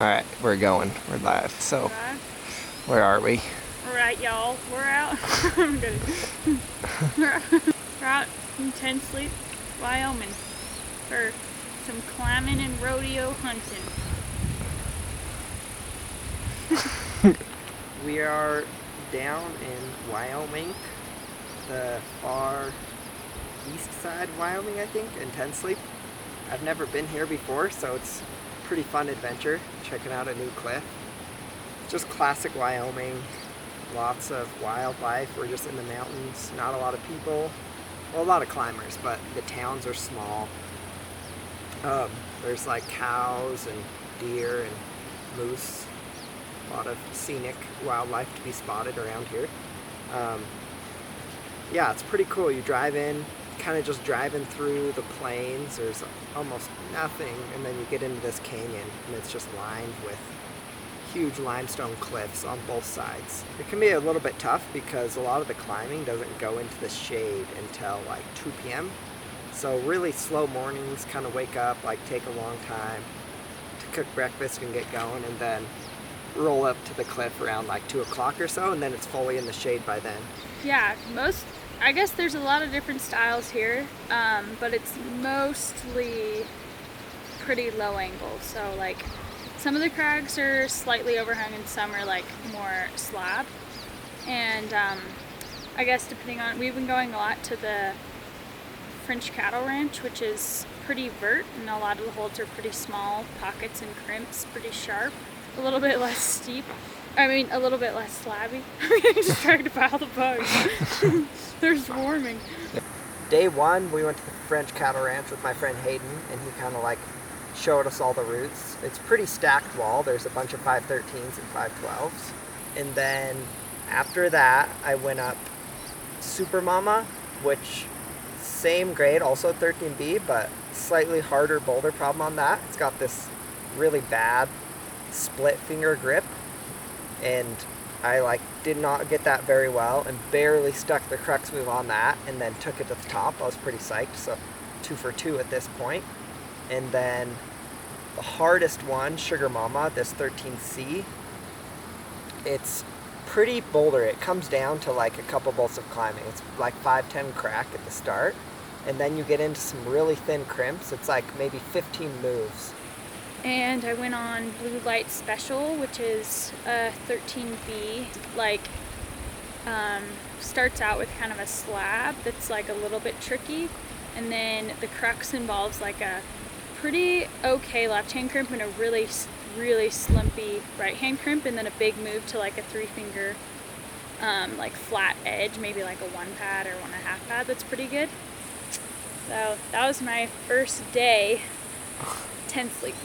Alright, we're going. We're live. So, where are we? Alright, y'all. We're out. I'm good. We're out in Sleep, Wyoming for some climbing and rodeo hunting. We are down in Wyoming, the far east side of Wyoming, I think, in Sleep. I've never been here before, so it's a pretty fun adventure, checking out a new cliff. Just classic Wyoming, lots of wildlife. We're just in the mountains, not a lot of people. Well, a lot of climbers, but the towns are small. There's like cows and deer and moose. A lot of scenic wildlife to be spotted around here. Yeah, it's pretty cool. You drive in, kind of just driving through the plains. There's almost nothing, and then you get into this canyon, and it's just lined with huge limestone cliffs on both sides. It can be a little bit tough because a lot of the climbing doesn't go into the shade until like 2 p.m. So really slow mornings, kind of wake up, like take a long time to cook breakfast and get going, and then roll up to the cliff around like 2 o'clock or so, and then it's fully in the shade by then. Yeah, I guess there's a lot of different styles here, but it's mostly pretty low angle. So like some of the crags are slightly overhung and some are like more slab. And I guess depending on, we've been going a lot to the French cattle ranch, which is pretty vert, and a lot of the holds are pretty small, pockets and crimps, pretty sharp, a little bit less steep. I mean, a little bit less slabby. I'm just trying to pile the bugs. They're swarming. Day one, we went to the French cattle ranch with my friend Hayden, and he kind of like showed us all the routes. It's pretty stacked wall. There's a bunch of 513s and 512s. And then after that, I went up Super Mama, which same grade, also 13B, but slightly harder boulder problem on that. It's got this really bad split finger grip, and I like did not get that very well and barely stuck the crux move on that, and then took it to the top. I was pretty psyched, so 2 for 2 at this point. And then the hardest one, Sugar Mama, this 13C, it's pretty boulder. It comes down to like a couple bolts of climbing. It's like 5-10 crack at the start, and then you get into some really thin crimps. It's like maybe 15 moves. And I went on Blue Light Special, which is a 13B, like starts out with kind of a slab that's like a little bit tricky, and then the crux involves like a pretty okay left hand crimp and a really slumpy right hand crimp, and then a big move to like a 3-finger like flat edge, maybe like a 1 pad or 1.5 pad. That's pretty good. So that was my first day Sleep.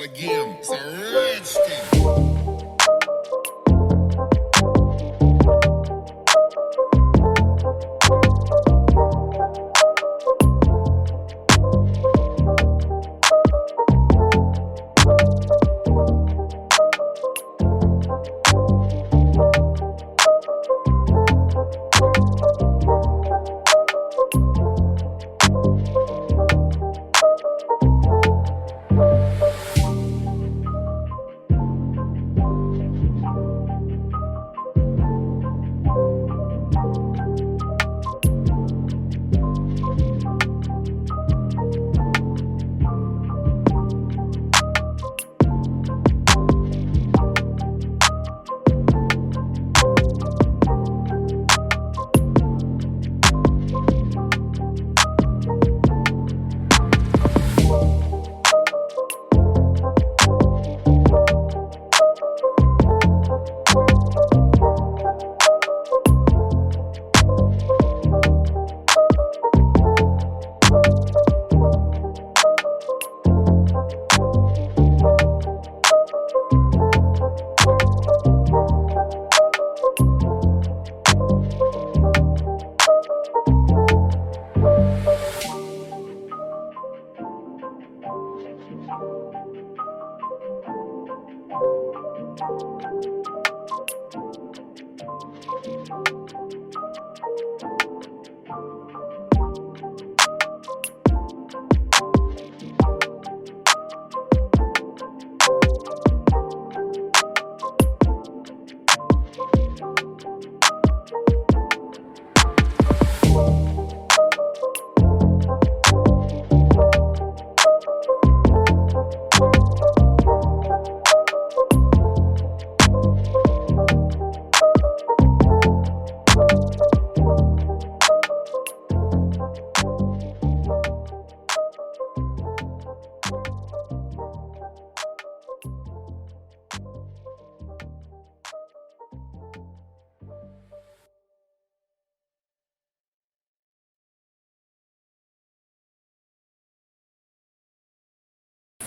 start again. It's a red skin.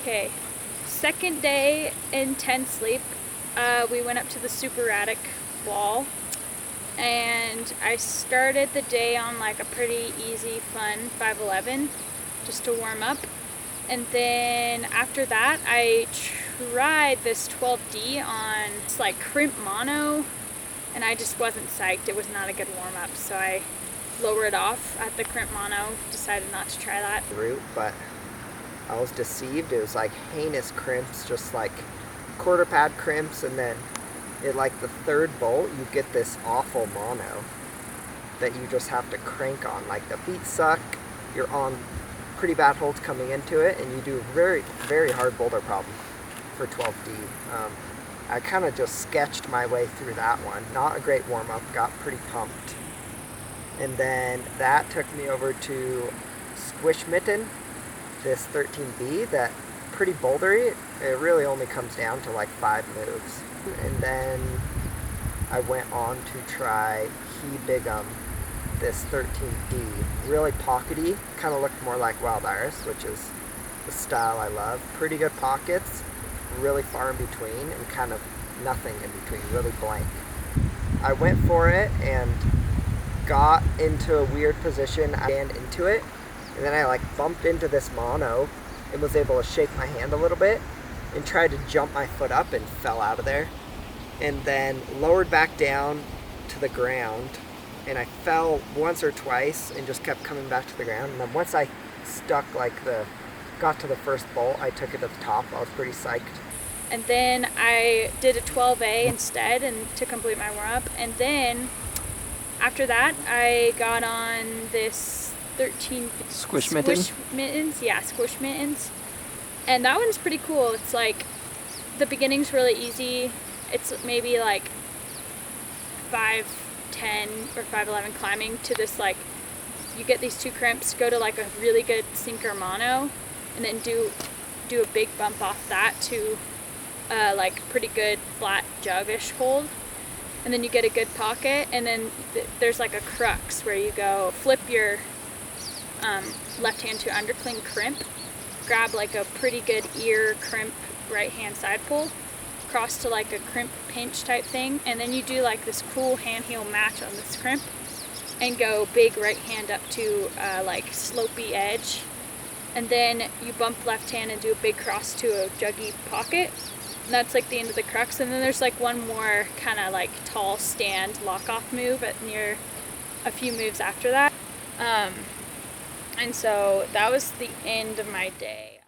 Okay, second day in tent sleep, we went up to the Superatic wall, and I started the day on like a pretty easy, fun 511 just to warm up. And then after that, I tried this 12D on it's like crimp mono, and I just wasn't psyched. It was not a good warm up, so I lowered off at the crimp mono, decided not to try that. Route, but I was deceived. It was like heinous crimps, just like quarter pad crimps, and then at like the third bolt you get this awful mono that you just have to crank on. Like the feet suck, you're on pretty bad holds coming into it, and you do a very, very hard boulder problem for 12D. I kind of just sketched my way through that one. Not a great warm up, got pretty pumped. And then that took me over to Skwish Mitten, this 13B, that pretty bouldery. It really only comes down to like 5 moves. And then I went on to try Biggum, this 13D. Really pockety, kind of looked more like Wild Iris, which is the style I love. Pretty good pockets, really far in between, and kind of nothing in between, really blank. I went for it and got into a weird position. I ran into it, and then I like bumped into this mono and was able to shake my hand a little bit and tried to jump my foot up and fell out of there. And then lowered back down to the ground, and I fell once or twice and just kept coming back to the ground. And then once I got to the first bolt, I took it to the top. I was pretty psyched. And then I did a 12A instead, and to complete my warm up. And then after that, I got on this 13 Skwish Mitten? Mittens. Yeah, Skwish Mittens. And that one's pretty cool. It's like the beginning's really easy. It's maybe like 510 or 511 climbing to this, like, you get these 2 crimps, go to like a really good sinker mono, and then do a big bump off that to like pretty good flat jugish hold, and then you get a good pocket, and then there's like a crux where you go flip your left hand to undercling crimp, grab like a pretty good ear crimp right hand side pull, cross to like a crimp pinch type thing, and then you do like this cool hand heel match on this crimp and go big right hand up to like slopey edge, and then you bump left hand and do a big cross to a juggy pocket, and that's like the end of the crux. And then there's like one more kind of like tall stand lock off move at near a few moves after that. And so that was the end of my day.